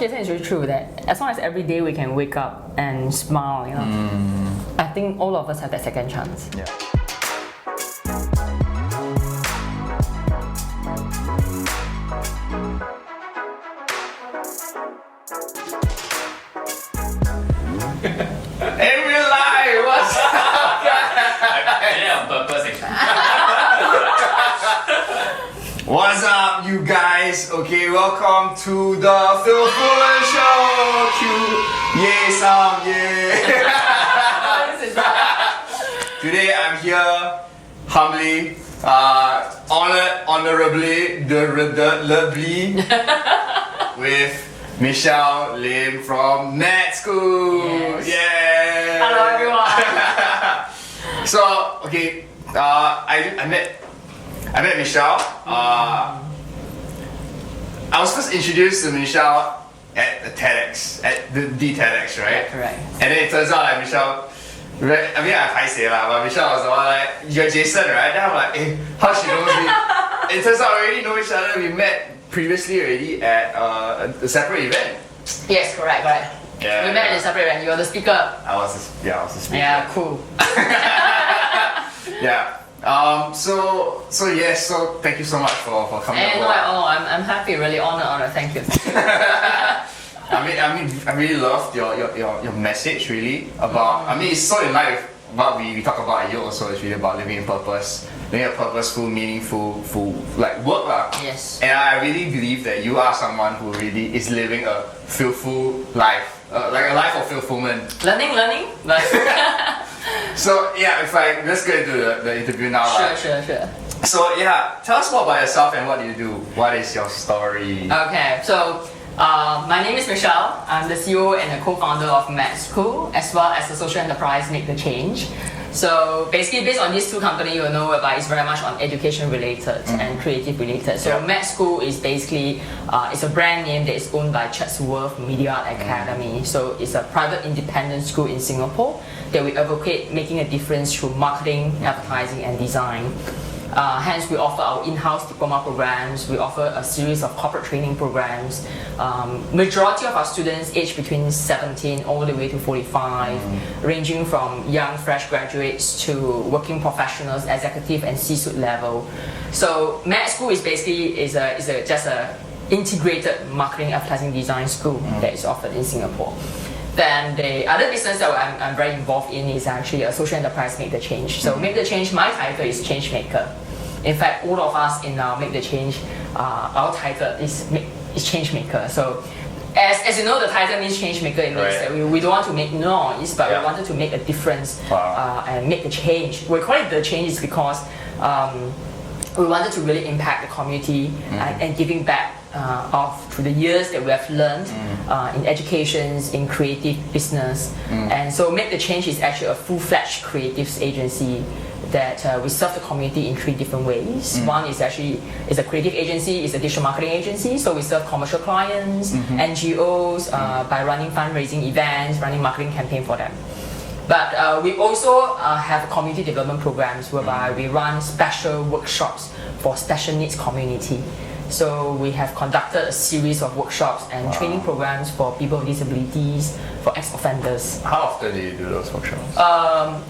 Jason is really true that as long as every day we can wake up and smile, you know, I think all of us have that second chance. Yeah. In real life, what's up, Yeah, on purpose actually. What's up, you guys? Okay, welcome to the Fill-Fullment show. Yay, some yay. Today I'm here humbly, honorably, with Michelle Lim from Net School. Yes. Yeah. Hello everyone. So okay, I met Michelle. I was first introduced to Michelle at the TEDx, at the TEDx, right? Yeah, correct. And then it turns out like Michelle, I mean I say lah, but Michelle was the one like, you're Jason, right? Then I'm like, how she knows me? It turns out we already know each other. We met previously already at a separate event. Yes, correct. Yeah, We met in a separate event. You were the speaker. I was the speaker. Yeah, cool. Yeah. So thank you so much for coming And aboard. I'm happy, really honored. Thank you. I really loved your message really about. I mean, it's so in line with what we talk about here also. It's really about living in purpose, living a purposeful, meaningful, like work lah. Yes. And I really believe that you are someone who really is living a fulfilled life, like a life of fulfillment. Learning. Like, So yeah, let's get into the interview now. sure. So yeah, tell us more about yourself and what do you do? What is your story? Okay, so my name is Michelle. I'm the CEO and the co-founder of Med School, as well as the social enterprise Make the Change. So basically, based on these two companies, you'll know about it's very much on education related and creative related. So Yeah. Med School is basically it's a brand name that is owned by Chatsworth Media Academy. So it's a private independent school in Singapore that we advocate making a difference through marketing, advertising, and design. Hence, we offer our in-house diploma programs. We offer a series of corporate training programs. Majority of our students age between 17 all the way to 45, ranging from young fresh graduates to working professionals, executive and C-suite level. So Med School is basically just a integrated marketing, advertising, design school that is offered in Singapore. Then the other business that I'm very involved in is actually a social enterprise Make the Change. So Make the Change, my title is Change Maker. In fact, all of us in our Make the Change, our title is Change Maker. So as you know, the title means Change Maker. It means that we don't want to make noise, but we wanted to make a difference and make a change. We call it the change because we wanted to really impact the community and giving back through the years that we have learned in education, in creative business. And so Make the Change is actually a full-fledged creatives agency that we serve the community in three different ways. One is actually a creative agency, it's a digital marketing agency, so we serve commercial clients, NGOs, by running fundraising events, running marketing campaign for them. But we also have community development programs whereby we run special workshops for special needs community. So we have conducted a series of workshops and training programs for people with disabilities, for ex-offenders. How often do you do those workshops?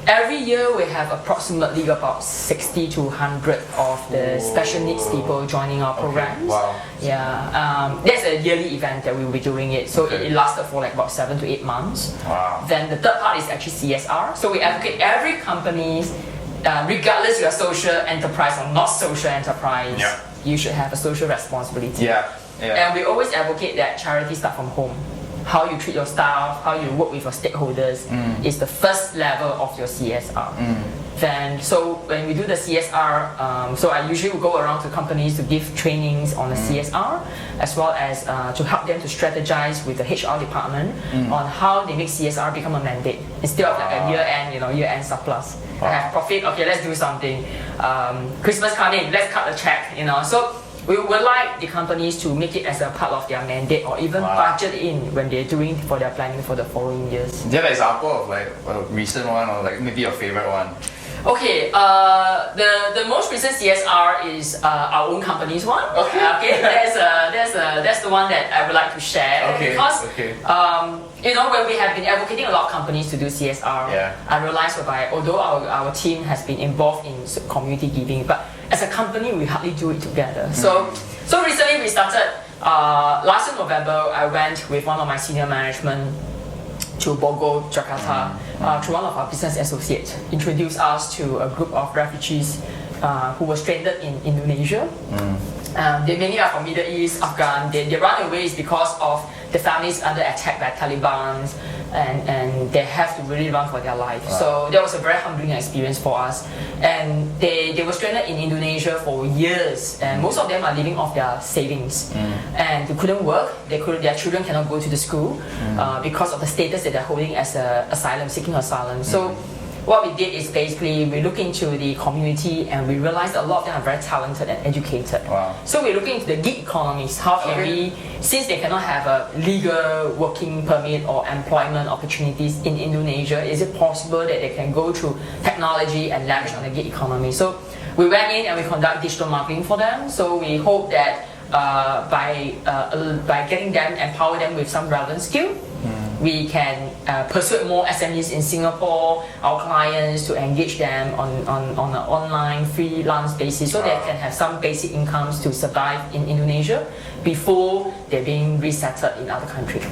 Every year we have approximately about 60 to 100 of the special needs people joining our programs. Wow. Yeah, that's a yearly event that we will be doing it. So it lasted for like about 7 to 8 months. Wow. Then the third part is actually CSR. So we advocate every company, regardless you're a social enterprise or not social enterprise, you should have a social responsibility. And we always advocate that charity start from home. How you treat your staff, how you work with your stakeholders is the first level of your CSR. Then, so when we do the CSR, so I usually will go around to companies to give trainings on the CSR, as well as to help them to strategize with the HR department on how they make CSR become a mandate instead of like a year-end surplus. I have profit, okay, let's do something. Christmas coming, let's cut a check, So we would like the companies to make it as a part of their mandate or even budget in when they're doing for their planning for the following years. Do you have an example of like a recent one or like maybe your favorite one? Okay, the most recent CSR is our own company's one. Okay, that's the one that I would like to share. Because when we have been advocating a lot of companies to do CSR, I realized whereby although our team has been involved in community giving, but as a company we hardly do it together. So recently we started. Last November, I went with one of my senior management to Bogor, Jakarta, to one of our business associates, introduced us to a group of refugees who were stranded in Indonesia. They mainly are from Middle East, Afghan. They run away because of the families under attack by Taliban, and they have to really run for their life. So that was a very humbling experience for us. And they were stranded in Indonesia for years, and most of them are living off their savings. And they couldn't work. Their children cannot go to the school because of the status that they're holding as asylum, seeking asylum. So what we did is basically we look into the community and we realized a lot of them are very talented and educated. So we're looking into the gig economies. How can we, since they cannot have a legal working permit or employment opportunities in Indonesia, is it possible that they can go through technology and leverage on the gig economy? So we went in and we conduct digital marketing for them. So we hope that by getting them, empower them with some relevant skill, we can persuade more SMEs in Singapore, our clients, to engage them on an online freelance basis so they can have some basic incomes to survive in Indonesia before they're being resettled in other countries.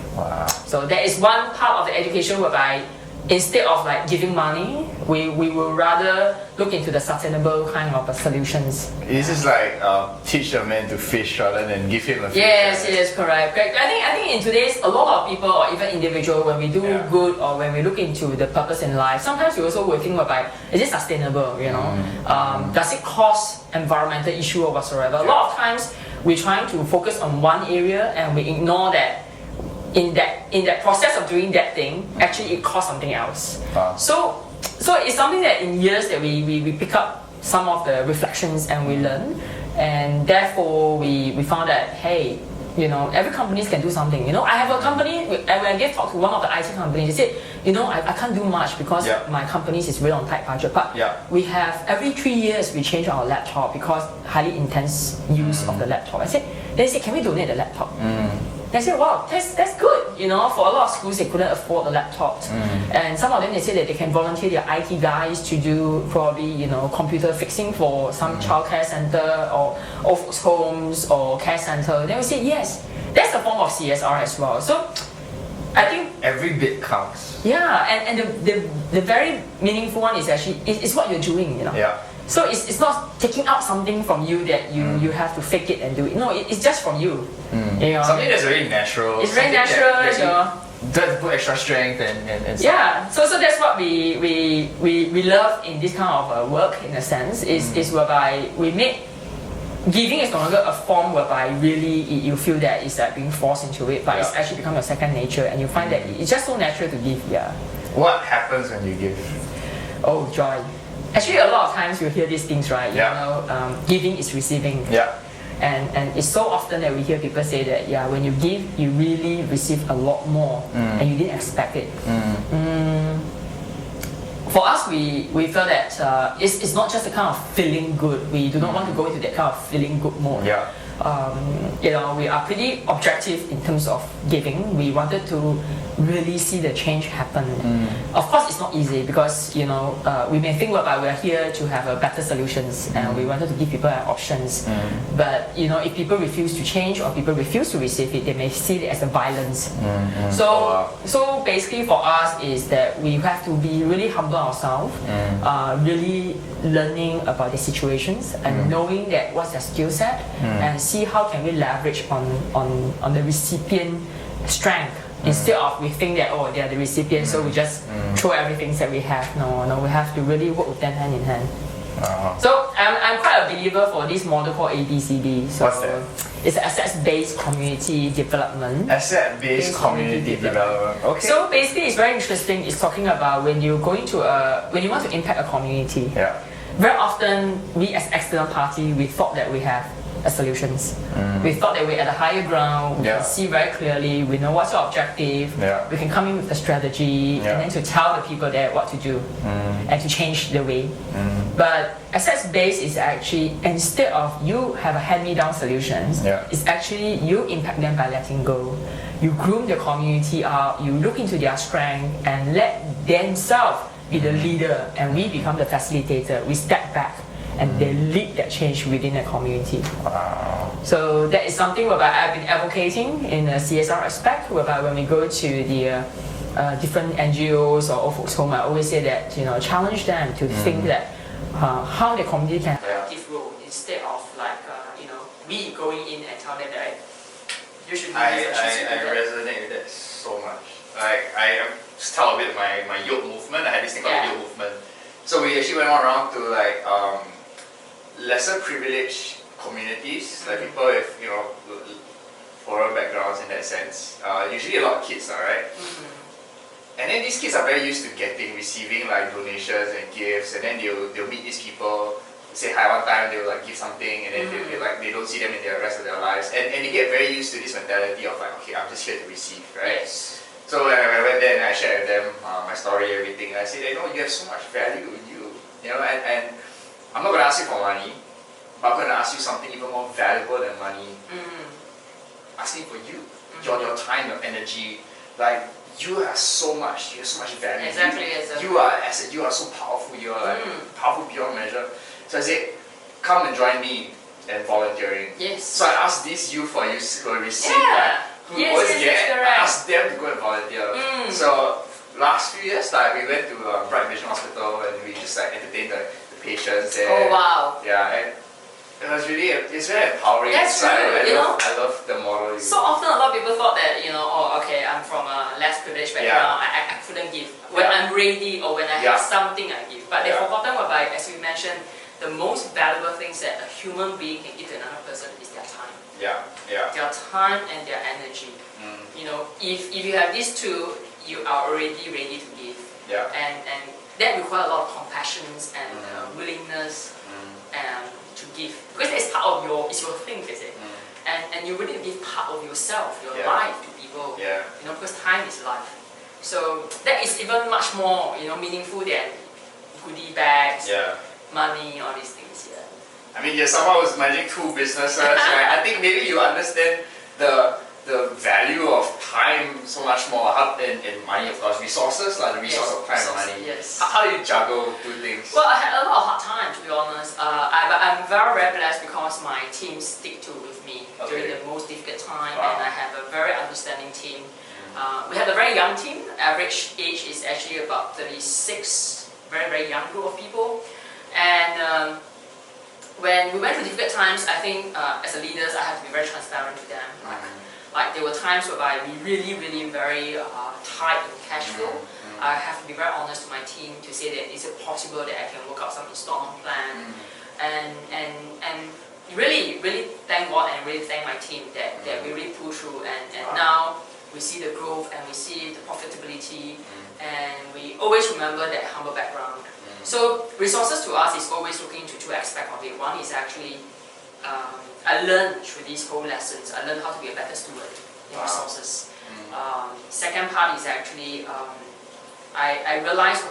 So that is one part of the education whereby instead of like giving money, we will rather look into the sustainable kind of solutions. This is like teach a man to fish rather than give him a fish. Yes, correct. I think in today's, a lot of people or even individual, when we do good or when we look into the purpose in life, sometimes we also will think about, is it sustainable, does it cause environmental issue or whatsoever. A lot of times we're trying to focus on one area and we ignore that in that process of doing that thing, actually it costs something else. So it's something that in years that we pick up some of the reflections and we learn, and therefore we found that, hey, every company can do something. I have a company, when I gave talk to one of the IT companies, they said, I can't do much because my company is really on tight budget, but we have, every 3 years we change our laptop because highly intense use of the laptop. They said, can we donate the laptop? They said, wow, that's good. For a lot of schools, they couldn't afford the laptops. And some of them, they said that they can volunteer their IT guys to do probably, computer fixing for some childcare center or old folks' homes or care center. They will say, yes, that's a form of CSR as well. So I think every bit counts. Yeah, and the very meaningful one is actually, it's what you're doing, So it's not taking out something from you that you have to fake it and do it. No, it's just from you. Something that's very natural. It's very natural. Doesn't put extra strength and stuff. Yeah. So that's what we love in this kind of work, in a sense, is whereby we make giving is no longer a form whereby really you feel that it's like being forced into it, but it's actually become your second nature, and you find that it's just so natural to give. What happens when you give? Oh, joy. Actually, a lot of times you hear these things, right? Giving is receiving. And it's so often that we hear people say that, when you give, you really receive a lot more, and you didn't expect it. For us, we felt that it's not just a kind of feeling good. We do not want to go into that kind of feeling good mode. We are pretty objective in terms of giving. We wanted to really see the change happen. Of course, it's not easy because we may think we are here to have better solutions, and we wanted to give people options. But if people refuse to change or people refuse to receive it, they may see it as a violence. So basically, for us is that we have to be really humble ourselves, really learning about the situations and knowing that what's their skill set, and see how can we leverage on the recipient strength instead of we think that they are the recipient, so we just throw everything that we have. No, we have to really work with them hand in hand. So I'm quite a believer for this model called ABCD. So what's that? It's asset-based community development. Asset-based community development. Okay. So basically, it's very interesting. It's talking about when you want to impact a community. Very often, we as external party, we thought that we have solutions. We thought that we're at a higher ground, we can see very clearly, we know what's your objective, we can come in with a strategy, and then to tell the people there what to do, and to change the way. But assets-based is actually, instead of you have a hand-me-down solutions, it's actually you impact them by letting go. You groom the community out, you look into their strength, and let themselves be the leader, and we become the facilitator. We step back and they lead that change within the community. Wow. So that is something whereby I've been advocating in a CSR aspect, whereby when we go to the different NGOs or old folks home, I always say that, challenge them to think that how the community can have this role, instead of like, we going in and tell them that you should do this or should do that. I resonate with that so much. Like, I just tell a bit of my yoke movement. I had this thing called the yoke movement. So we actually went around to like lesser privileged communities, like people with poorer backgrounds in that sense. Usually a lot of kids, right? And then these kids are very used to receiving like donations and gifts, and then they'll meet these people, say hi one time, they'll like give something, and then they don't see them in the rest of their lives, and they get very used to this mentality of like, okay, I'm just here to receive, right? Yes. So when I went there and I shared with them my story, everything, I said, you have so much value in you, and I'm not going to ask you for money, but I'm going to ask you something even more valuable than money. Asking for you, your time, your energy, like you have so much value. Exactly. You are an asset. You are so powerful. You are like powerful beyond measure. So I said, come and join me in volunteering. Yes. So I asked these youth who received who always get, I asked them to go and volunteer. So last few years, like we went to Bright Vision Hospital and we just like entertained the patients there. Oh wow. Yeah, and it's very empowering. That's true. I love the model. So often a lot of people thought that okay, I'm from a less privileged background. I couldn't give. When I'm ready or when I have something, I give. But they've forgotten whereby, as we mentioned, the most valuable things that a human being can give to another person is their time. Their time and their energy. If you have these two, you are already ready to give. And that requires a lot of compassion and willingness to give, because it's part of it's your thing, is it? And you really give part of yourself, your life to people. Because time is life. So that is even much more meaningful than goodie bags, money, all these things. I mean, you're someone who's managing two businesses, right? I think maybe you understand the value of time so much more in money, of course, resources, like the resource of time and money. Yes. How do you juggle two things? Well, I had a lot of hard time, to be honest. But I'm very, very blessed because my team stick with me during the most difficult time, and I have a very understanding team. We have a very young team. Average age is actually about 36. Very, very young group of people. And when we went through difficult times, I think as a leaders, I have to be very transparent to them. Like there were times whereby we really, really very tight in cash flow. I have to be very honest to my team to say that is it possible that I can work out some installment plan, and really, really thank God and really thank my team that we really pull through, and now we see the growth and we see the profitability, and we always remember that humble background. So resources to us is always looking into two aspects of it. One is actually I learned through these whole lessons, I learned how to be a better steward in resources. Second part is actually, I realized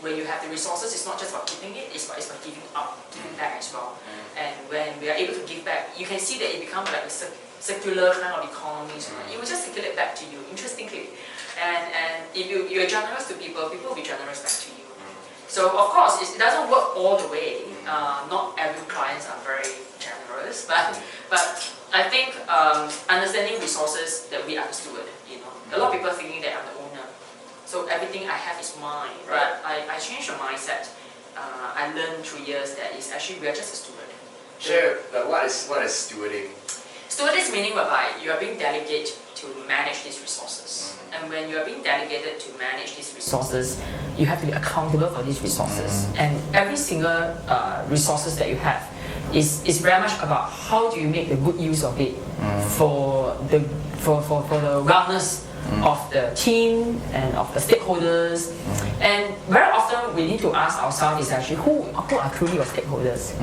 when you have the resources, it's not just about keeping it, it's about giving up, giving back as well. And when we are able to give back, you can see that it becomes like a circular kind of economy. So it will just circulate back to you, interestingly. And if you are generous to people, people will be generous back to you. So of course, it doesn't work all the way. Not every clients are very generous, but I think understanding resources that we are the steward. A lot of people thinking that I'm the owner, so everything I have is mine. But I changed the mindset. I learned through years that it's actually we are just a steward. Share what is stewarding? Steward is meaning whereby you are being delegated to manage these resources. And when you are being delegated to manage these resources, you have to be accountable for these resources. And every single resources that you have is very much about how do you make the good use of it for the wellness of the team and of the stakeholders. And very often we need to ask ourselves is actually who are truly your stakeholders.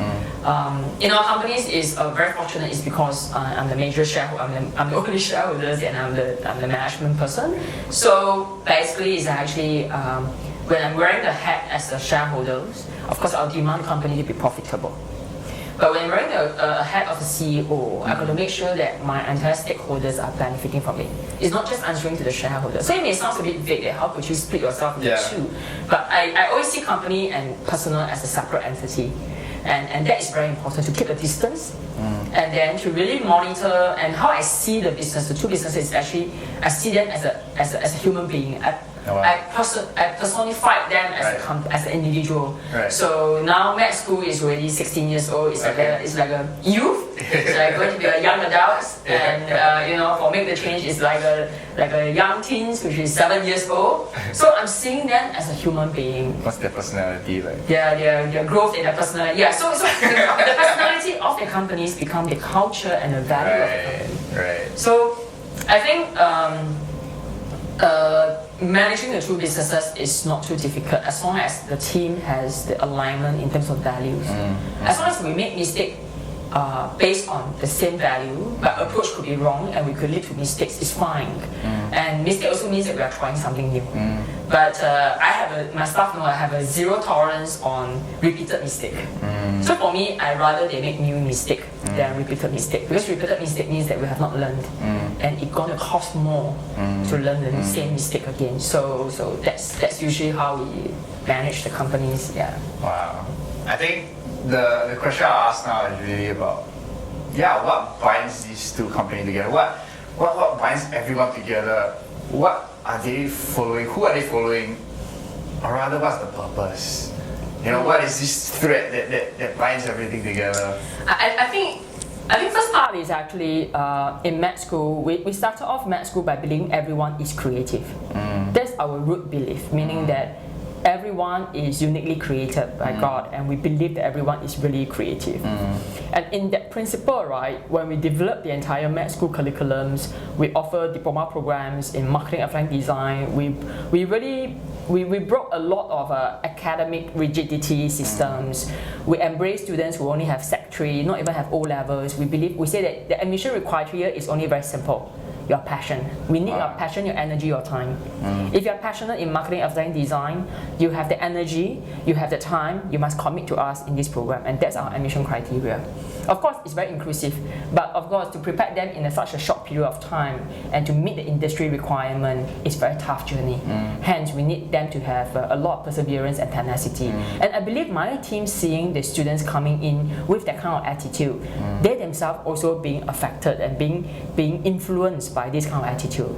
In our companies is very fortunate is because I'm the major shareholder, I'm the only shareholders and I'm the management person. So basically it's actually when I'm wearing the hat as a shareholders, of course I'll demand the company to be profitable. But when I'm wearing the hat of the CEO, I'm going to make sure that my entire stakeholders are benefiting from it. It's not just answering to the shareholders. So it may sound a bit vague that how could you split yourself into two? But I always see company and personal as a separate entity. And that is very important to keep a distance and then to really monitor. And how I see the business, the two businesses, is actually I see them as a human being. I personified them as an individual. So now med school is already 16 years old. It's like a youth. It's like going to be a young adult, and for make the change, it's like a young teens, which is 7 years old. So I'm seeing them as a human being. What's their personality like? Their growth in their personality. Yeah. So the personality of the companies become the culture and the value of the company. Right. So I think. Managing the two businesses is not too difficult as long as the team has the alignment in terms of values. As long as we make mistakes based on the same value, but approach could be wrong and we could lead to mistakes, it's fine. And mistake also means that we are trying something new. But my staff know I have a zero tolerance on repeated mistake. So for me, I rather they make new mistake than repeated mistake, because repeated mistake means that we have not learned, and it's gonna cost more to learn the same mistake again. So that's usually how we manage the companies. Yeah. Wow. I think the question I'll ask now is really about what binds these two companies together? What binds everyone together? What are they following? Who are they following? Or rather, what's the purpose? What is this thread that binds everything together? I think first part is actually in med school, we started off med school by believing everyone is creative. That's our root belief, meaning that everyone is uniquely created by God, and we believe that everyone is really creative. And in that principle, right, when we develop the entire med school curriculums, we offer diploma programs in marketing, applied design. We broke a lot of academic rigidity systems. We embrace students who only have Sec 3, not even have O levels. We say that the admission criteria is only very simple. Your passion. We need your passion, your energy, your time. If you're passionate in marketing, advertising, design, you have the energy, you have the time, you must commit to us in this program, and that's our admission criteria. Of course, it's very inclusive, but of course, to prepare them in such a short period of time and to meet the industry requirement is a very tough journey. Hence, we need them to have a lot of perseverance and tenacity. And I believe my team seeing the students coming in with that kind of attitude, they themselves also being affected and being influenced by this kind of attitude.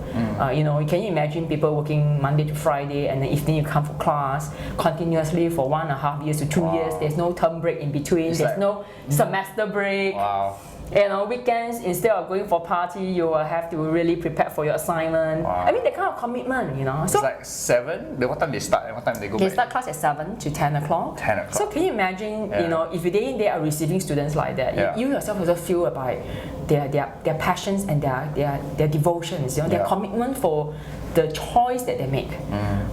Can you imagine people working Monday to Friday and then evening you come for class continuously for 1.5 years to 2 years, there's no term break in between, there's no semester break. Weekends, instead of going for party, you will have to really prepare for your assignment. I mean, that kind of commitment, So it's like 7, then what time they start and what time they go back? They start class at 7 to 10 o'clock. 10 o'clock. So can you imagine, if they are receiving students like that, you yourself also feel about their passions and their devotions, their commitment for the choice that they make.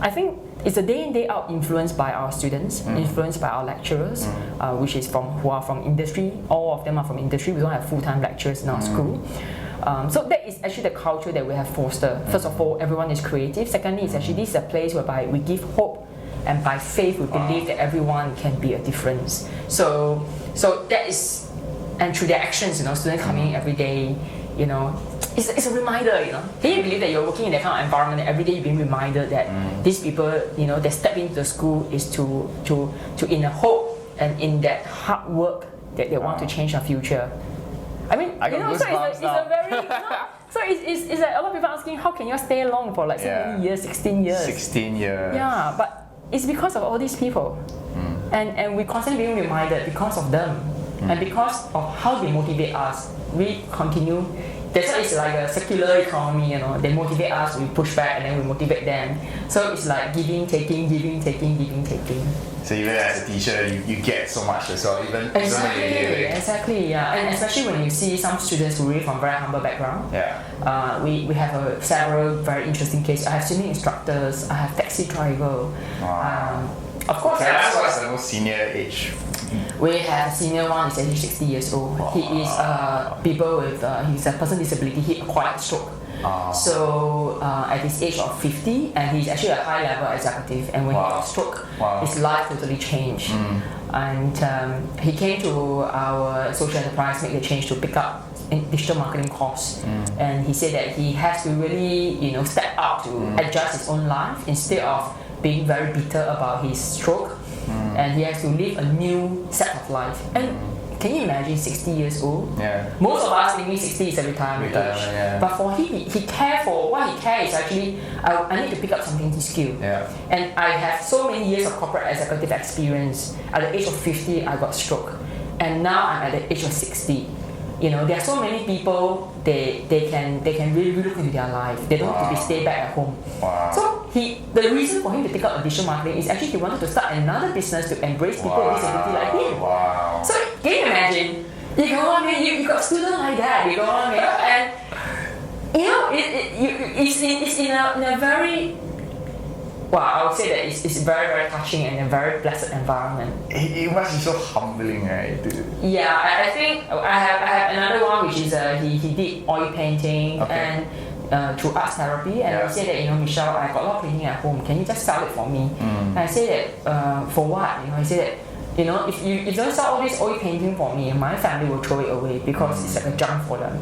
I think it's a day in, day out influenced by our students, influenced by our lecturers, who are from industry. All of them are from industry. We don't have full-time lecturers in our school. So that is actually the culture that we have fostered. First of all, everyone is creative. Secondly, it's actually this is a place whereby we give hope, and by faith we believe that everyone can be a difference. So that is, and through their actions, students coming in every day, it's a reminder, Can you believe that you're working in that kind of environment and every day you're being reminded that these people, they step into the school is to in a hope and in that hard work that they want to change our future. I mean, it's a very, so it's like a lot of people asking, how can you stay long for like so many years, 16 years? 16 years. Yeah, but it's because of all these people. And we constantly being reminded because of them. And because of how they motivate us, we continue that's why it's like a circular economy, you know. They motivate us, we push back, and then we motivate them. So it's like giving, taking, giving, taking, giving, taking. So even as a teacher, you get so much as well, even Exactly, yeah. And especially when you see some students who really from very humble background. Yeah. We have several very interesting cases. I have swimming instructors, I have taxi driver. Wow. Of course. Can I ask what's the most senior age? We have a senior one, is actually 60 years old. He is people with, he's a person with disability, he acquired stroke. So at his age of 50, and he's actually a high level executive, and when he got stroke, his life totally changed. And he came to our social enterprise, make the change to pick up in digital marketing course. And he said that he has to really, step up to adjust his own life instead of being very bitter about his stroke. And he has to live a new set of life. And can you imagine 60 years old? Yeah. Most of us thinking 60 is a retirement age. Yeah. But for him, he cares for what he cares is actually, I need to pick up something to skill. Yeah. And I have so many years of corporate executive experience. At the age of 50, I got stroke. And now I'm at the age of 60. There are so many people, they can really look into their life. They don't have to stay back at home. So the reason for him to take up digital marketing is actually he wanted to start another business to embrace people with disability like him. So can you imagine? You got a student like that, you know what I mean? And it's in a very, I would say that it's very, very touching and a very blessed environment. It must be so humbling, right? Yeah, I think I have another one which is he did oil painting and through arts therapy, and he said that Michelle, I got a lot of painting at home. Can you just sell it for me? And I said that for what? He said that if you don't sell all this oil painting for me, my family will throw it away because it's like a junk for them.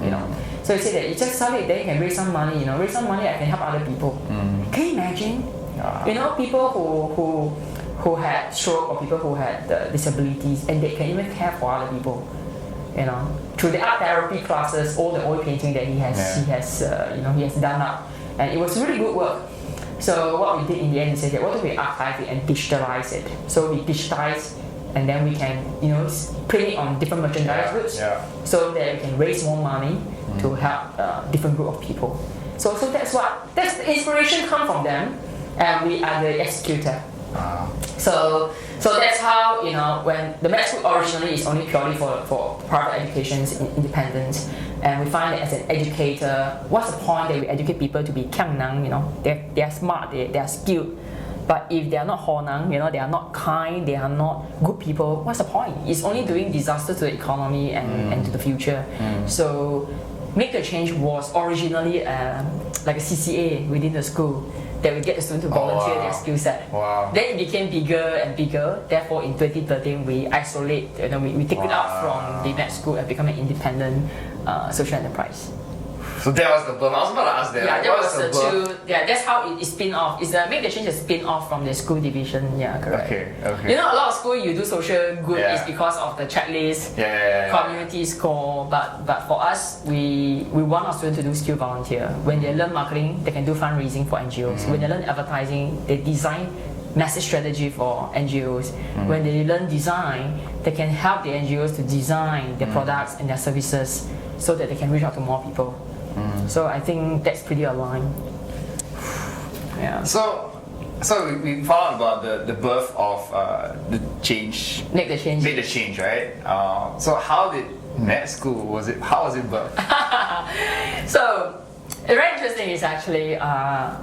So he said that you just sell it, then you can raise some money. Raise some money, I can help other people. Can you imagine? People who had stroke or people who had disabilities, and they can even care for other people. Through the art therapy classes, all the oil painting that he has done up, and it was really good work. So what we did in the end is that what do we archive it and digitalize it? So we digitize, and then we can print it on different merchandise goods, so that we can raise more money to help different group of people. So that's the inspiration come from them. And we are the executor. So that's how, when the med school originally is only purely for private education's independence, and we find that as an educator, what's the point that we educate people to be kiang nang, they're smart, they are skilled, but if they are not ho nang, they are not kind, they are not good people, what's the point? It's only doing disaster to the economy and to the future. So Make the Change was originally like a CCA within the school, that we get the students to volunteer their skill set. Then it became bigger and bigger. Therefore, in 2013, we isolate, we take it out from the med school and become an independent social enterprise. So that was the birth. I was about to ask that. Yeah, that was the two. Yeah, that's how it is spin off. It's the Make the Change is spin off from the school division. Yeah, correct. Okay. A lot of school you do social good is because of the checklist, community score. But for us, we want our students to do skill volunteer. When they learn marketing, they can do fundraising for NGOs. When they learn advertising, they design message strategy for NGOs. When they learn design, they can help the NGOs to design their products and their services so that they can reach out to more people. So I think that's pretty aligned. Yeah. So we found out about the birth of the change. Make the Change, right? So how did med school how was it birthed? So very interesting is actually I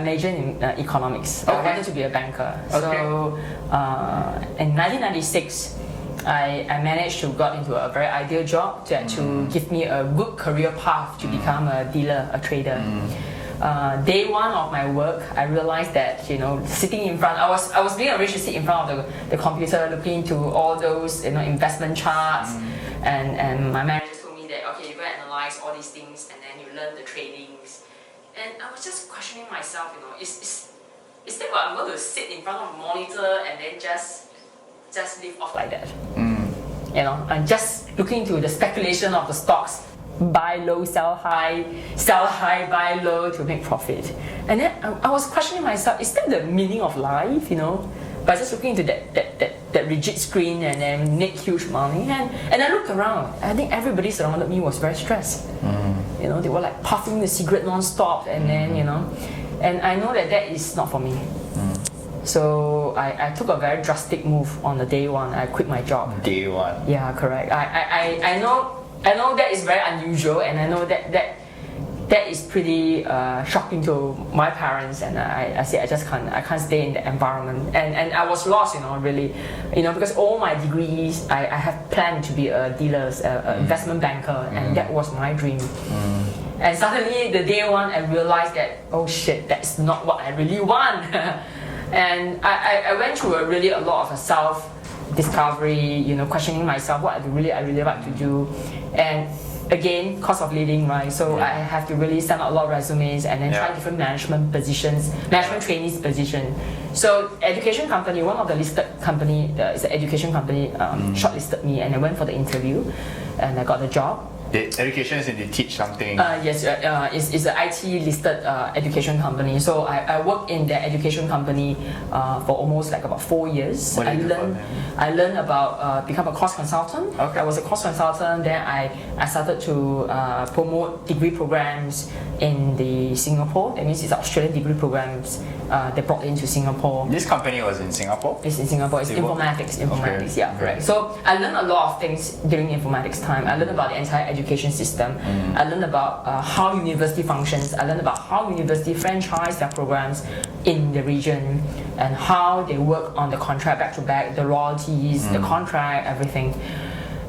majored in economics. I wanted to be a banker. So in 1996. I managed to got into a very ideal job to give me a good career path to become a dealer, a trader. Day one of my work, I realized that sitting in front, I was being arranged to sit in front of the computer, looking into all those investment charts, and my manager told me that okay, you go and analyze all these things, and then you learn the tradings, and I was just questioning myself, is that what I'm going to sit in front of a monitor and then just live off like that? And just looking into the speculation of the stocks, buy low, sell high, buy low to make profit. And then I was questioning myself, is that the meaning of life? by just looking into that rigid screen and then make huge money. And I looked around. I think everybody surrounded me was very stressed. You know, they were like puffing the cigarette non-stop, and then, you know, and I know that is not for me. So I took a very drastic move on the day one. I quit my job. Day one. Yeah, correct. I know that is very unusual, and I know that is pretty shocking to my parents, and I said I can't stay in the environment, and I was lost, you know, really, you know, because all my degrees I have planned to be a dealer, an investment banker, and that was my dream. And suddenly the day one I realized that, oh shit, that's not what I really want. And I went through a lot of self-discovery, you know, questioning myself what I really like to do. And again, cost of living, right? So I have to really send out a lot of resumes and then try different management positions, management trainees position. So education company, one of the listed company, is an education company, shortlisted me, and I went for the interview and I got the job. The education is in they teach something. Yes, it's an IT listed education company. So I worked in the education company for almost like about 4 years. What did you do? I learned about become a course consultant. Okay. I was a course consultant. Then I started to promote degree programs in the Singapore. That means it's Australian degree programs they brought into Singapore. This company was in Singapore? It's in Singapore. It's informatics. Informatics, yeah, correct. So I learned a lot of things during informatics time. I learned about the entire education system. I learned about how university functions. I learned about how university franchise their programs in the region and how they work on the contract back to back, the royalties, the contract, everything.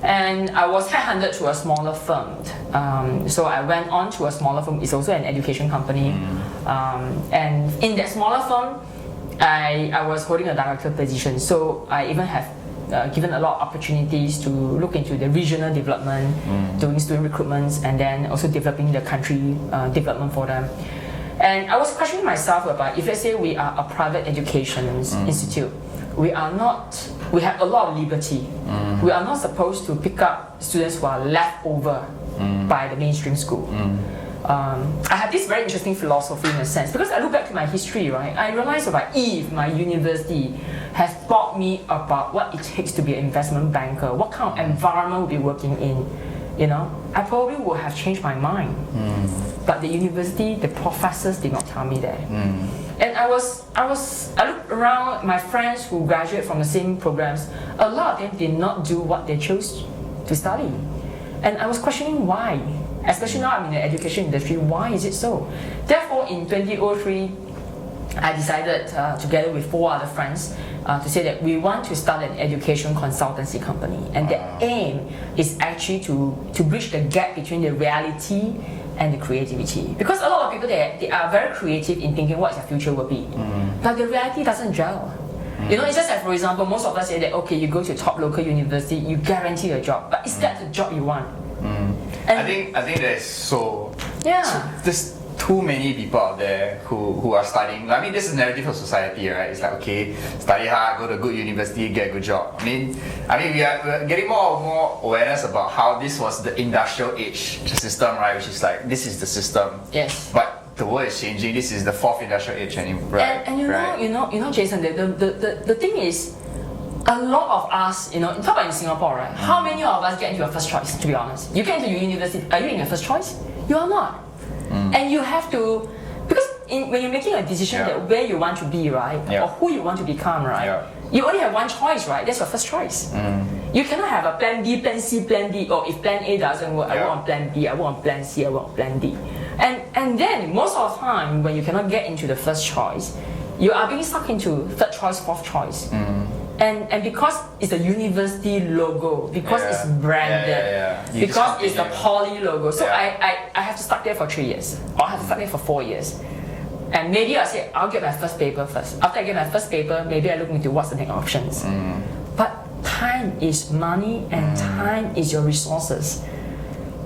And I was headhunted to a smaller firm. So I went on to a smaller firm. It's also an education company. And in that smaller firm, I was holding a director position. So I even have given a lot of opportunities to look into the regional development, doing student recruitments, and then also developing the country development for them. And I was questioning myself about, if let's say we are a private education institute, we have a lot of liberty. We are not supposed to pick up students who are left over by the mainstream school. I have this very interesting philosophy in a sense, because I look back to my history, right? I realized about if my university has taught me about what it takes to be an investment banker, what kind of environment we'll be working in, you know, I probably would have changed my mind. But the university, the professors did not tell me that. And I looked around my friends who graduate from the same programs, a lot of them did not do what they chose to study. And I was questioning why. Especially now I'm in the education industry, why is it so? Therefore, in 2003, I decided, together with 4 other friends, to say that we want to start an education consultancy company. And the aim is actually to bridge the gap between the reality and the creativity. Because a lot of people, they are very creative in thinking what their future will be. But the reality doesn't gel. You know, it's just like, for example, most of us say that, okay, you go to a top local university, you guarantee a job. But is that the job you want? I think there's so there's too many people out there who are studying. I mean, this is the narrative of society, right? It's like, okay, study hard, go to a good university, get a good job. I mean, we're getting more and more awareness about how this was the industrial age system, right? Which is like, this is the system. Yes. But the world is changing. This is the 4th industrial age, right? And you know, Jason, the thing is, a lot of us, you know, talk about in Singapore, right? How many of us get into your first choice, to be honest? You get into your university, are you in your first choice? You are not. And you have to, because when you're making a decision that where you want to be, right? Or who you want to become, right? You only have one choice, right? That's your first choice. You cannot have a plan B, plan C, plan D, or if plan A doesn't work, I want plan B, I want plan C, I want plan D. And then, most of the time, when you cannot get into the first choice, you are being stuck into 3rd choice, 4th choice. And because it's a university logo, because it's branded, because it's the poly logo, so I have to start there for 3 years, or I have to start there for 4 years. And maybe I say, I'll get my first paper first. After I get my first paper, maybe I look into what's the next options. But time is money, and time is your resources.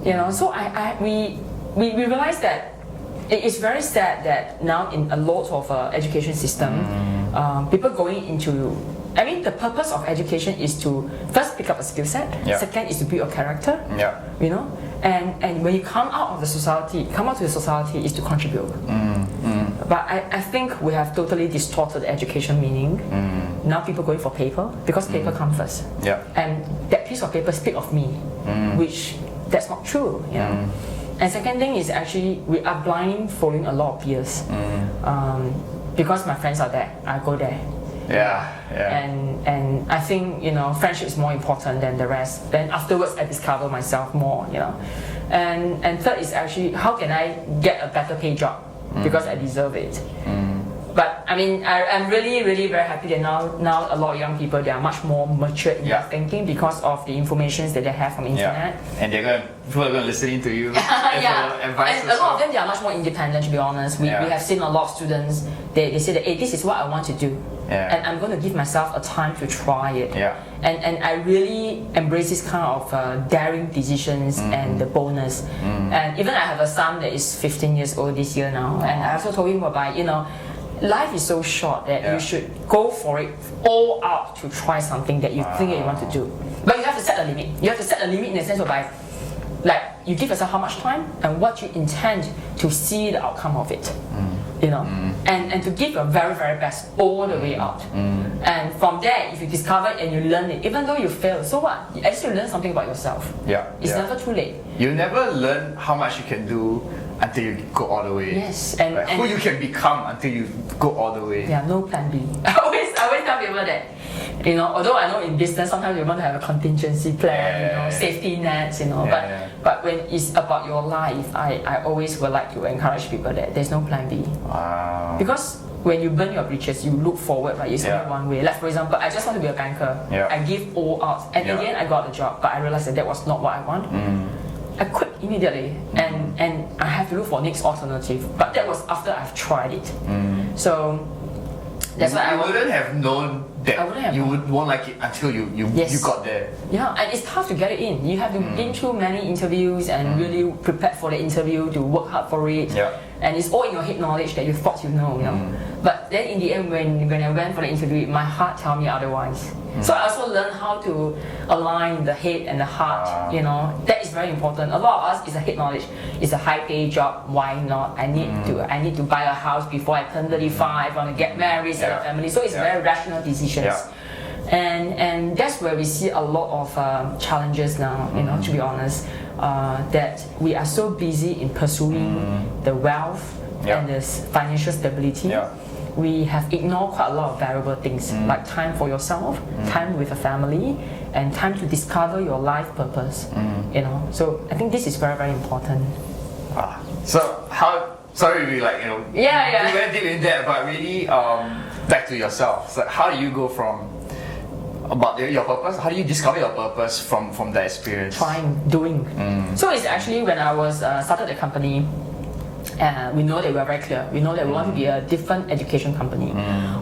You know, so we realize that it is very sad that now in a lot of education system, people going into, I mean, the purpose of education is to first pick up a skill set. Second is to build a character. You know, and when you come out of the society, come out to the society is to contribute. But I think we have totally distorted education meaning. Now people going for paper because paper comes first. Yeah. And that piece of paper speak of me, which that's not true. You know? And second thing is actually we are blind following a lot of peers. Because my friends are there, I go there. Yeah. And I think, you know, friendship is more important than the rest. Then afterwards I discover myself more, you know. And third is actually how can I get a better pay job because I deserve it. But I mean, I'm really very happy that now a lot of young people, they are much more mature in their thinking because of the information that they have from internet. And people are going to listen to you. Advice and a lot of them, they are much more independent, to be honest. We have seen a lot of students, they say that, hey, this is what I want to do. And I'm going to give myself a time to try it. And I really embrace this kind of daring decisions and the bonus. And even I have a son that is 15 years old this year now. And I also told him about, you know, life is so short that you should go for it all out to try something that you think that you want to do. But you have to set a limit. You have to set a limit in the sense of like you give yourself how much time and what you intend to see the outcome of it. You know, and to give your very best all the way out. And from there, if you discover it and you learn it, even though you fail, so what? At least you learn something about yourself. It's never too late. You never learn how much you can do until you go all the way. Yes, and who you can become until you go all the way. Yeah, no plan B. I always tell people that, you know, although I know in business sometimes you want to have a contingency plan, you know, safety nets, you know, but when it's about your life, I always would like to encourage people that there's no plan B. Because when you burn your bridges, you look forward, right? It's only one way. Like for example, I just want to be a banker. I give all out, and in the end I got the job, but I realized that was not what I want. I quit immediately, and I have to look for next alternative. But that was after I've tried it. So that's why I wouldn't have known that you won't like it until you got there. Yeah, and it's tough to get it in. You have to been through many interviews and really prepare for the interview to work hard for it. And it's all in your head knowledge that you thought you know. But then in the end, when I went for the interview, my heart told me otherwise. So I also learned how to align the head and the heart. You know, that is very important. A lot of us is a head knowledge. It's a high pay job. Why not? I need to buy a house before I turn 35. I want to get married, start a family. So it's very rational decisions. And that's where we see a lot of challenges now. You know, to be honest, that we are so busy in pursuing the wealth and the financial stability. We have ignored quite a lot of variable things like time for yourself, time with a family, and time to discover your life purpose. You know, so I think this is very important. So how? Sorry, we like we went deep in that, but really back to yourself. So how do you go from about your purpose? How do you discover your purpose from that experience? Trying, doing. So it's actually when I was started the company. We know that we are very clear. We know that we want to be a different education company.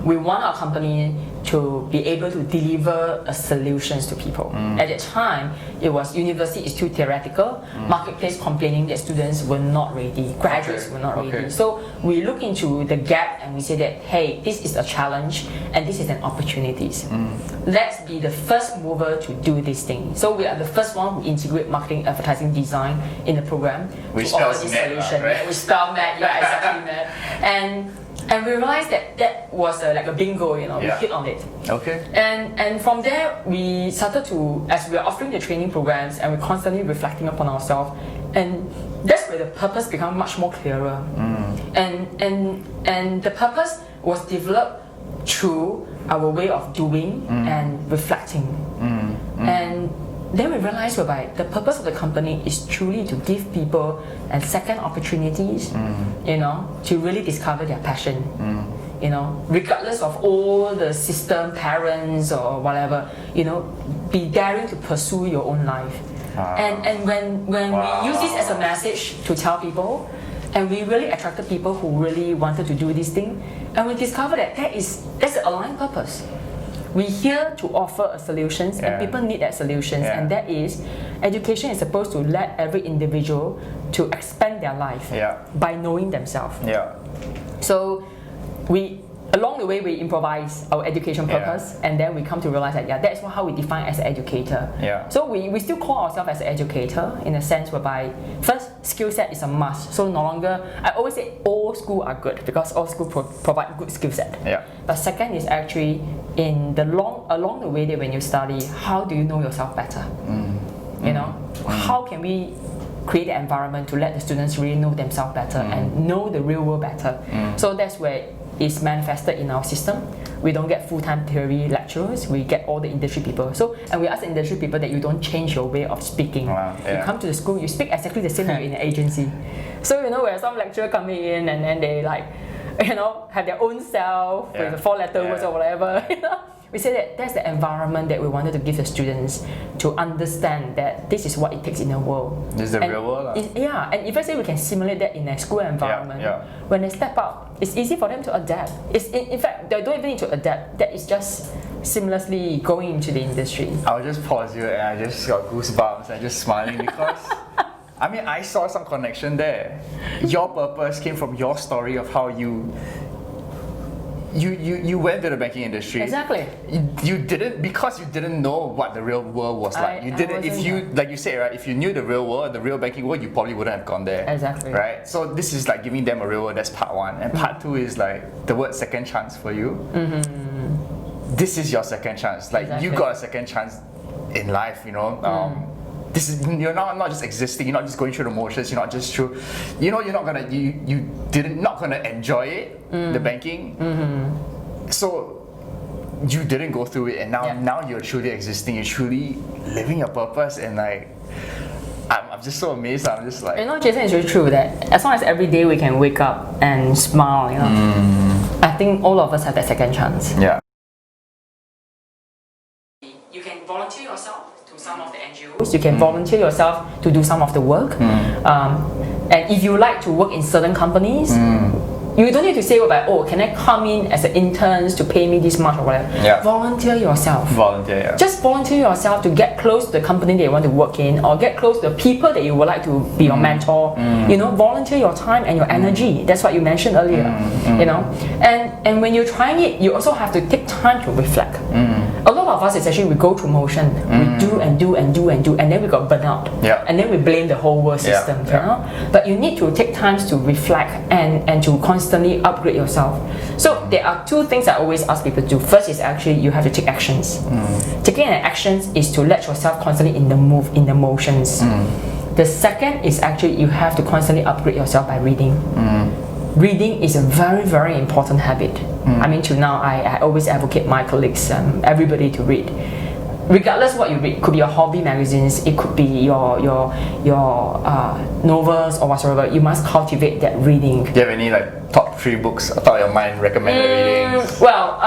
We want our company to be able to deliver solutions to people. At that time, it was university is too theoretical, marketplace complaining that students were not ready, graduates were not ready. So we look into the gap and we say that, hey, this is a challenge and this is an opportunity. Let's be the first mover to do this thing. So we are the first one who integrate marketing, advertising, design in the program to offer this solution. Right? We spell MET, exactly MET. And we realized that was like a bingo, you know, we hit on it. And from there, we started to, as we are offering the training programs and we're constantly reflecting upon ourselves, and that's where the purpose became much more clearer. And the purpose was developed through our way of doing and reflecting. And then we realized whereby the purpose of the company is truly to give people and second opportunities, you know, to really discover their passion. You know, regardless of all the system, parents or whatever, you know, be daring to pursue your own life. And when we use this as a message to tell people, and we really attracted people who really wanted to do this thing, and we discovered that that's an aligned purpose. We're here to offer a solutions, and people need that solutions, and that is, education is supposed to let every individual to expand their life by knowing themselves. So a along the way we improvise our education purpose, and then we come to realize that that's how we define as an educator. So we still call ourselves as an educator in a sense whereby first skill set is a must. So no longer, I always say all schools are good because all schools provide good skill set. But second is actually along the way that when you study, how do you know yourself better? You know, how can we create an environment to let the students really know themselves better and know the real world better? So that's where it's manifested in our system. We don't get full-time theory lecturers, we get all the industry people. So, and we ask the industry people that you don't change your way of speaking. You come to the school, you speak exactly the same way in an agency. So, you know, where some lecturer coming in and then they like, you know, have their own self with the 4-letter words or whatever, you know. We say that that's the environment that we wanted to give the students to understand that this is what it takes in the world. This is the real world. And if I say we can simulate that in a school environment, when they step out, it's easy for them to adapt. In fact, they don't even need to adapt. That is just seamlessly going into the industry. I'll just pause you and I just got goosebumps and just smiling because I mean, I saw some connection there. Your purpose came from your story of how you went to the banking industry. Exactly. You didn't know what the real world was like. Like you said, right? If you knew the real world, the real banking world, you probably wouldn't have gone there. Exactly. Right. So this is like giving them a real world. That's part one, and part two is like the word second chance for you. This is your second chance. Like you got a second chance in life. You know. This is, you're not just existing. You're not just going through the motions. You're not just through. You know, you're not gonna. Not gonna enjoy it. The banking. So you didn't go through it, and now you're truly existing. You're truly living your purpose, and like I'm just so amazed. I'm just like, you know, Jason, it's really true that as long as every day we can wake up and smile, you know, I think all of us have that second chance. You can volunteer yourself to some of the NGOs. You can volunteer yourself to do some of the work. And if you like to work in certain companies, you don't need to say about, oh, can I come in as an intern to pay me this much or whatever. Volunteer yourself. Just volunteer yourself to get close to the company that you want to work in, or get close to the people that you would like to be your mentor. You know, volunteer your time and your energy. That's what you mentioned earlier. You know, and when you're trying it, you also have to take time to reflect. A lot of us is actually we go through motion. We do and do and do and do, and then we got burnt out. And then we blame the whole world system. You know, but you need to take time to reflect and to constantly upgrade yourself. So there are two things I always ask people to do. First is actually you have to take actions. Taking an actions is to let yourself constantly in the motions. The second is actually you have to constantly upgrade yourself by reading. Reading is a very, very important habit. I mean, till now, I always advocate my colleagues, everybody to read. Regardless what you read, it could be your hobby magazines, it could be your novels or whatsoever. You must cultivate that reading. Do you have any like top 3 books on top of your mind recommended readings? Well,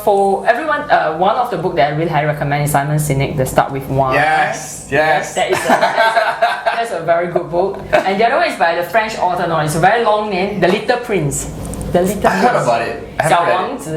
for everyone, one of the books that I really highly recommend is Simon Sinek, The Start With Why. Yes. That's a very good book. And the other one is by the French author. No, it's a very long name, The Little Prince. The Little Prince. I heard about it.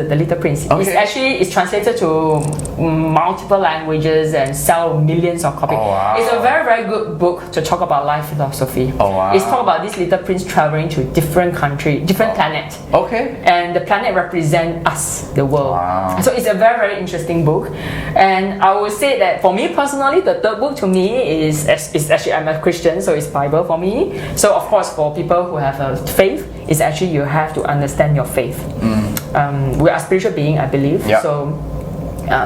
The Little Prince. It's translated to multiple languages and sell millions of copies. It's a very, very good book to talk about life philosophy. It's talk about this little prince traveling to different country, different planet. And the planet represents us, the world. So it's a very, very interesting book. And I would say that for me personally, the third book to me is actually, I'm a Christian, so it's Bible for me. So of course, for people who have a faith, it's actually you have to understand your faith. We are spiritual beings, I believe. So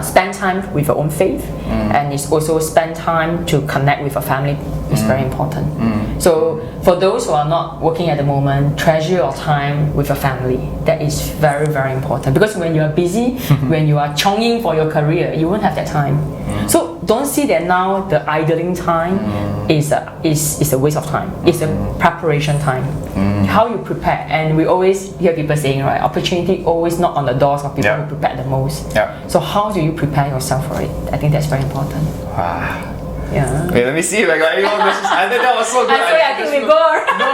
spend time with your own faith, and it's also spend time to connect with a family. It's very important. So for those who are not working at the moment, treasure your time with your family. That is very, very important, because when you are busy, when you are chonging for your career, you won't have that time. So don't see that now the idling time is a waste of time. It's a preparation time. How you prepare, and we always hear people saying, right, opportunity always knock on the doors of people who prepare the most. So how do you prepare yourself for it? I think that's very important. Wait, let me see if I got any more questions. I think that was so good. I'm sorry, I think we go. No.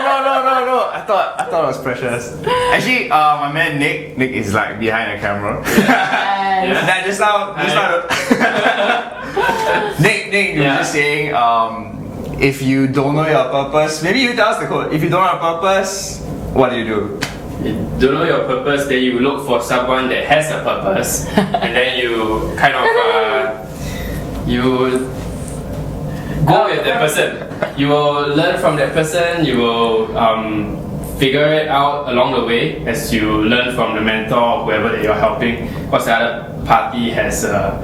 I thought it was precious. Actually, my man Nick is like behind the camera. That just now. Nick, you were just saying, if you don't know your purpose, maybe you tell us the quote. If you don't know your purpose, what do you do? you don't know your purpose, then you look for someone that has a purpose, and then you kind of you go with that person. You will learn from that person. You will figure it out along the way as you learn from the mentor or whoever that you're helping. Because the other party has a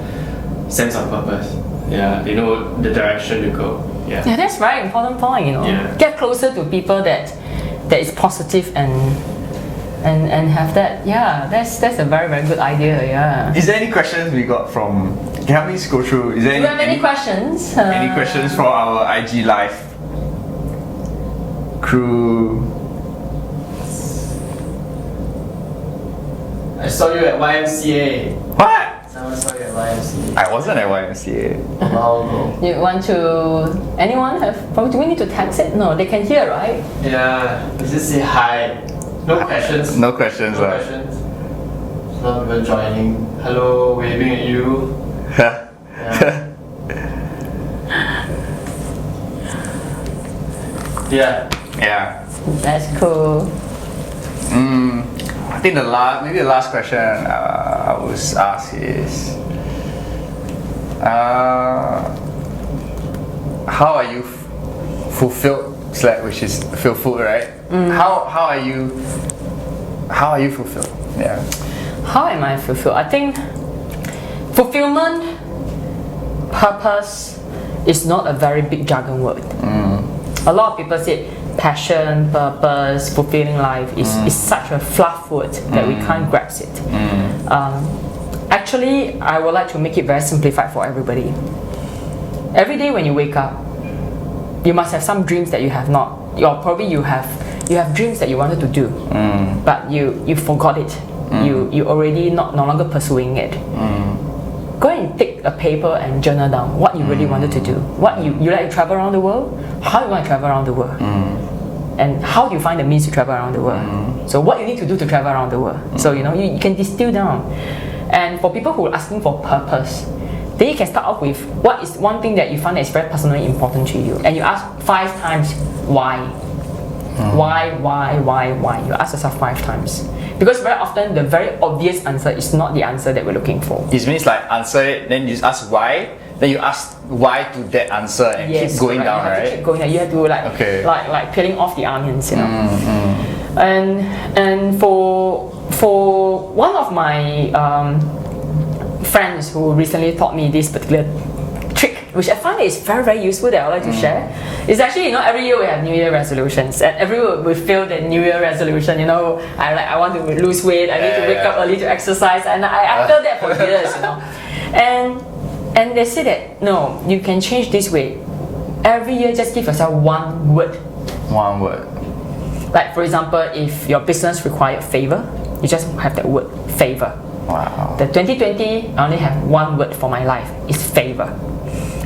sense of purpose. Yeah, they know the direction to go. Yeah, that's very important point. Yeah. Get closer to people that is positive and have that. Yeah, that's a very very good idea. Yeah. Is there any questions we got from? Can you help me go through? Is there Do you have any questions? Any questions for our IG live crew? I saw you at YMCA. What? Someone saw you at YMCA. I wasn't at YMCA. A while ago. You want to? Anyone have? Probably do we need to text it? No, they can hear, right? Yeah, just say hi. No questions. No questions. No questions. Some people joining. Hello, waving at you. Yeah. Yeah. Yeah. That's cool. I think the last question I was asked is, how are you fulfilled? Which is fulfilled, right? How are you fulfilled? Yeah. How am I fulfilled? I think fulfillment, purpose is not a very big jargon word. A lot of people say passion, purpose, fulfilling life is such a fluff word that we can't grasp it. Actually, I would like to make it very simplified for everybody. Every day when you wake up, you must have some dreams that you have not, or probably you have dreams that you wanted to do, but you forgot it. You already no longer pursuing it. Go and take a paper and journal down what you really wanted to do. What you like to travel around the world? How you want to travel around the world? And how do you find the means to travel around the world? So what you need to do to travel around the world? So you can distill down. And for people who are asking for purpose, then you can start off with what is one thing that you find that is very personally important to you, and you ask 5 times why. Why? You ask yourself 5 times. Because very often the very obvious answer is not the answer that we're looking for. It means like answer it, then you ask why, then you ask why to that answer and keep going down, you have right? to keep going down. You have to like peeling off the onions, And for one of my friends who recently taught me this particular trick, which I find is very very useful that I would like to share, is actually every year we have New Year resolutions, and every year we feel the New Year resolution. I want to lose weight. I need to wake up early to exercise, and I felt that for years. And they say that no, you can change this way. Every year, just give yourself one word. One word. Like for example, if your business requires favor, you just have that word, favor. Wow. The 2020, I only have one word for my life, is favor.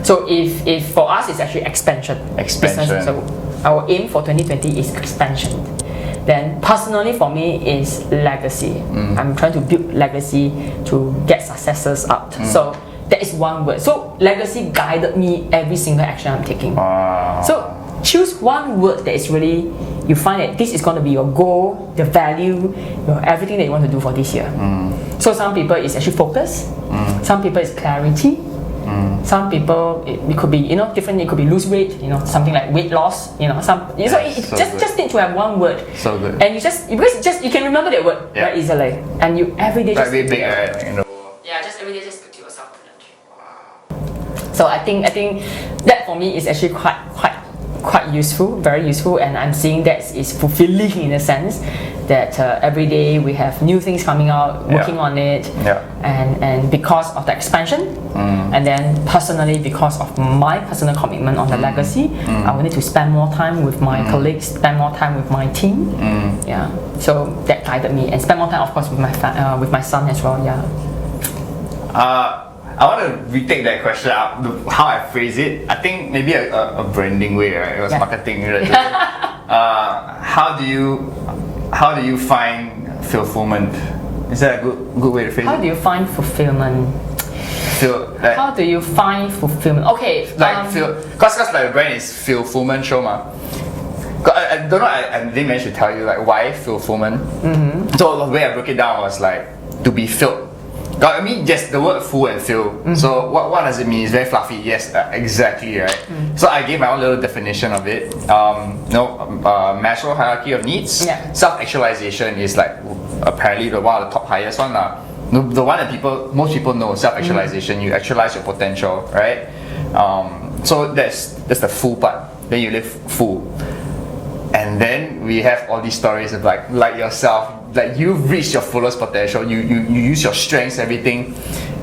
So if for us it's actually expansion. Expansion. Business, so our aim for 2020 is expansion. Then personally for me is legacy. I'm trying to build legacy to get successes out. So that is one word. So legacy guided me every single action I'm taking. Wow. So choose one word that is really, you find that this is going to be your goal, the value, everything that you want to do for this year. So some people it's actually focus, some people it's clarity, some people it could be different. It could be lose weight, something like weight loss, so just need to have one word. So good. And you can remember that word very easily, and you every day just Very big, right? just every day just put yourself to that. So I think that for me is actually quite useful, very useful, and I'm seeing that is fulfilling in a sense that every day we have new things coming out, working on it, and because of the expansion, and then personally because of my personal commitment on the legacy, I will need to spend more time with my colleagues, spend more time with my team, so that guided me, and spend more time of course with my son as well. I want to retake that question up, how I phrase it. I think maybe a branding way, right? It was marketing related. How do you find fulfillment? Is that a good way to phrase it? How do you find fulfillment? How do you find fulfillment? Okay, because like the brand is Fill-Fullment show, ma. don't know, I didn't manage to tell you like why fulfillment. So the way I broke it down was like to be filled. I mean, just the word full and fill. So what does it mean? It's very fluffy. Yes, exactly, right? So I gave my own little definition of it. Maslow hierarchy of needs. Yeah. Self-actualization is like apparently one of the top highest one. The one that most people know, self-actualization. You actualize your potential, right? So that's the full part. Then you live full. And then we have all these stories of like yourself, like you've reached your fullest potential, you use your strengths, everything,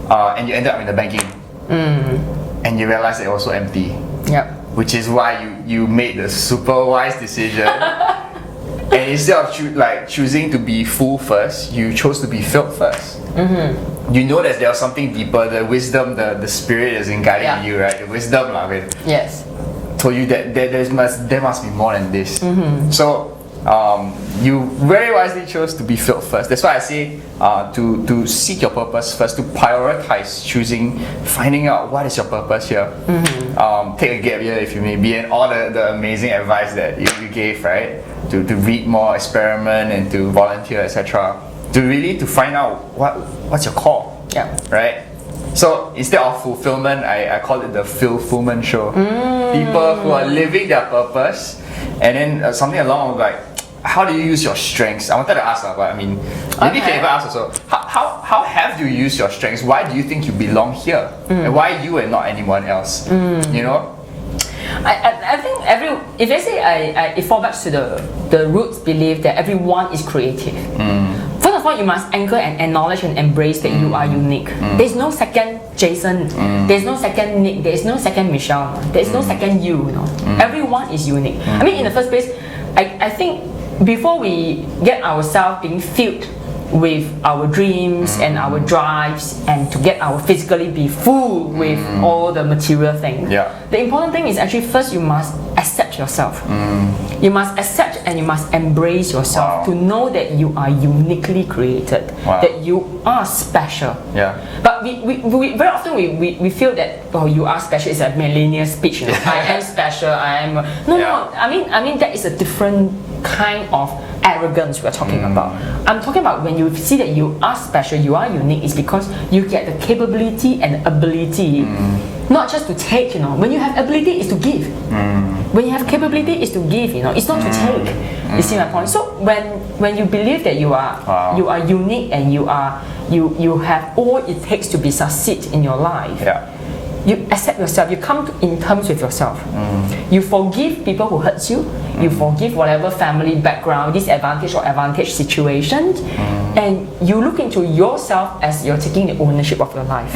and you end up in the banking. And you realize that it was so empty. Yep. Which is why you made the super wise decision. And instead of choosing to be full first, you chose to be filled first. You know that there was something deeper, the wisdom, the spirit is in guiding you, right? The wisdom, Yes. told you that there must be more than this. So you very wisely chose to be filled first. That's why I say to seek your purpose first, to prioritize finding out what is your purpose here. Take a gap year if you may be, and all the amazing advice that you gave, right? To read more, experiment, and to volunteer, etc. To find out what's your call. Yeah. Right? So instead of fulfillment, I call it the Fill-Fullment show. People who are living their purpose, and then something along like, how do you use your strengths? I wanted to ask, but I mean, maybe you can even ask also, how have you used your strengths? Why do you think you belong here? And why you and not anyone else? You know? I think if I say it falls back to the roots belief that everyone is creative. First of all, you must anchor and acknowledge and embrace that you are unique. There's no second Jason, there's no second Nick, there's no second Michelle, there's no second you, Everyone is unique. I mean, in the first place, I think before we get ourselves being filled with our dreams and our drives, and to get our physically be full with all the material things, the important thing is actually first you must accept yourself. You must accept and you must embrace yourself to know that you are uniquely created, that you are special. But we very often we feel that you are special is a millennial speech. I am special. I am no. I mean that is a different kind of arrogance we're talking about. I'm talking about when you see that you are special, you are unique, it's because you get the capability and ability, not just to take, when you have ability is to give. When you have capability is to give, it's not to take. You see my point? So when you believe that you are unique and you have all it takes to be succeed in your life, you accept yourself, you come in terms with yourself. You forgive people who hurt you, you forgive whatever family background, disadvantage or advantage situation, and you look into yourself as you're taking the ownership of your life.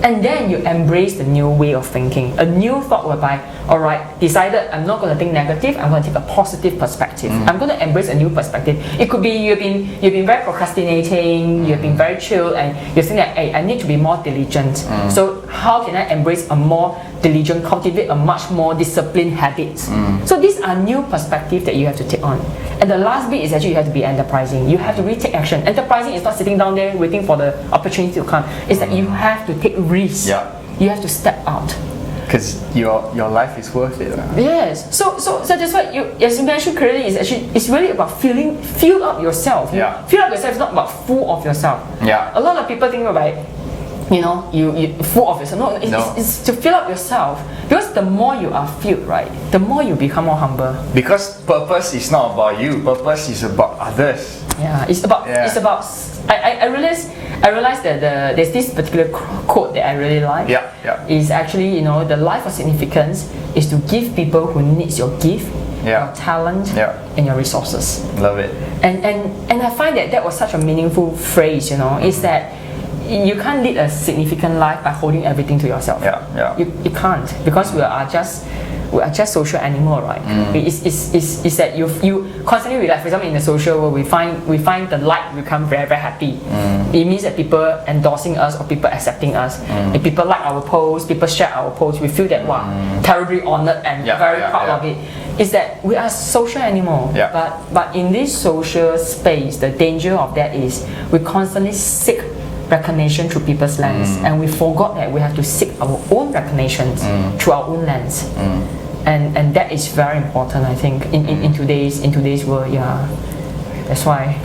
And then you embrace the new way of thinking, a new thought whereby, alright, decided I'm not going to think negative, I'm going to take a positive perspective. I'm going to embrace a new perspective. It could be you've been very procrastinating, you've been very chill, and you think that, hey, I need to be more diligent. So how can I embrace a more diligent, cultivate a much more disciplined habit? So these are new perspectives that you have to take on. And the last bit is actually you have to be enterprising. You have to really take action. Enterprising is not sitting down there waiting for the opportunity to come. It's that you have to take risks. You have to step out. Because your life is worth it. Yes. So that's why as you mentioned clearly, it's really about fill up yourself. Fill up yourself is not about full of yourself. A lot of people think about you full of yourself. No, it's to fill up yourself. Because the more you are filled, right, the more you become more humble. Because purpose is not about you. Purpose is about others. It's about. I realized that there's this particular quote that I really like. Is actually the life of significance is to give people who needs your gift, your talent, and your resources. Love it. And I find that was such a meaningful phrase. Is that you can't lead a significant life by holding everything to yourself. You can't, because we are just social animal, right? It's that you constantly realize. For example, in the social world, we find the like become very very happy. It means that people endorsing us or people accepting us. If people like our post, people share our post, we feel that terribly honored and very proud of it. Is that we are social animal, but in this social space, the danger of that is we constantly seek recognition through people's lens, and we forgot that we have to seek our own recognition through our own lens. and that is very important, I think, in today's world. Yeah, that's why.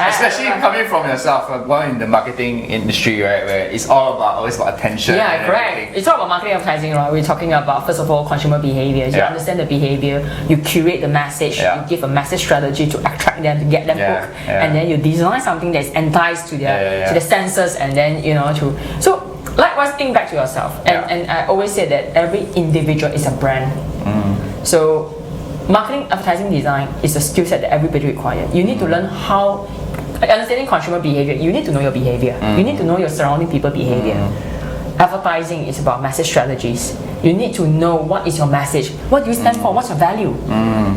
Especially coming from yourself, one in the marketing industry, right, where it's always about attention. Yeah, correct. Everything. It's all about marketing advertising, right? We're talking about, first of all, consumer behavior. You understand the behavior, you curate the message, you give a message strategy to attract them, to get them hooked, and then you design something that's enticed to their to the senses, and then so likewise think back to yourself. And I always say that every individual is a brand. So marketing, advertising, design is a skill set that everybody requires. You need to learn how. Understanding consumer behavior, you need to know your behavior. You need to know your surrounding people behavior. Advertising is about message strategies. You need to know what is your message, what do you stand for, what's your value.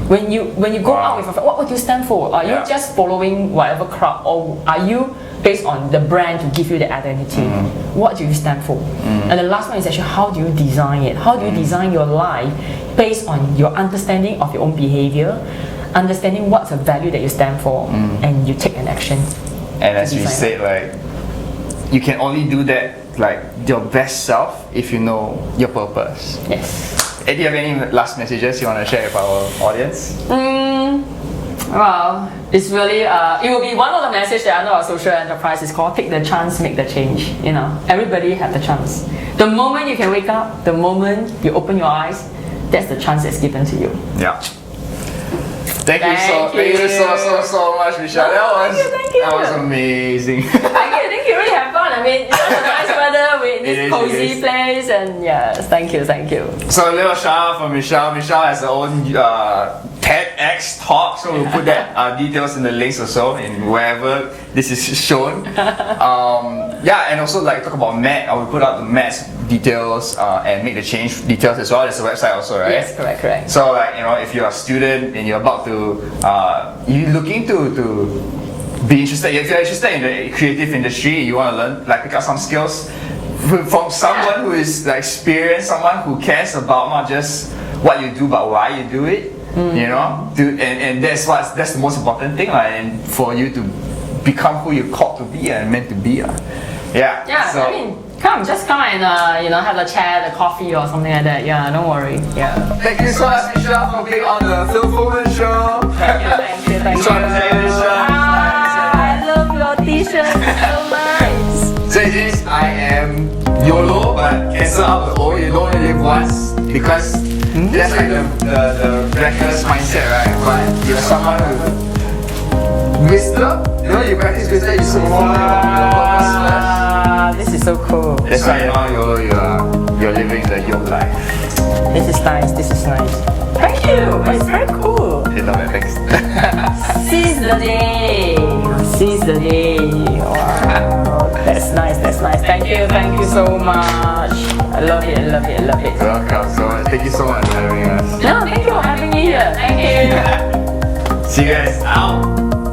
When you go out with what do you stand for? Are you just following whatever crowd, or are you based on the brand to give you the identity? What do you stand for? And the last one is actually, how do you design it? How do you design your life based on your understanding of your own behavior, understanding what's the value that you stand for, and you take an action. And as we said, like, you can only do that, like, your best self if you know your purpose. Yes. Do you have any last messages you want to share with our audience? Well, it's really, it will be one of the messages that under our social enterprise is called take the chance, make the change. Everybody have the chance. The moment you can wake up, the moment you open your eyes, that's the chance that's given to you. Yeah. Thank you so much, Michelle. Thank you. That was amazing. Thank you. Really have fun. I mean, it's nice weather with this cozy place, and yes, thank you. So a little shout out for Michelle. Michelle has her own TEDx talk, so we'll put that details in the links or so, in wherever this is shown. And also like talk about MET. I will put out the MET's details and make the change details as well. There's a website also, right? Yes, correct. So like, if you're a student and you're about to, you're looking to be interested, if you're interested in the creative industry, you want to learn, like pick up some skills from someone who is like experienced, someone who cares about not just what you do but why you do it. And that's the most important thing, and for you to become who you're called to be and meant to be. Yeah. So, I mean, just come and have a chat, a coffee or something like that. Yeah, don't worry. Yeah. Thank you so much, Michelle, for being on the Fill-Fullment show. Thank you. I love your t-shirt, so nice. So it is, I am YOLO, but cancel out the O. You only live once, because that's like the reckless mindset, right? But you're someone with wisdom. You practice wisdom, you so this is so cool. That's why now you're living the yoke life. This is nice. Thank you. It's very cool. Thanks. Seize the day. Wow. That's nice. Thank you so much. I love it. Welcome so much. Thank you so much for having us. No, thank you for having me here. Thank you. See you guys out.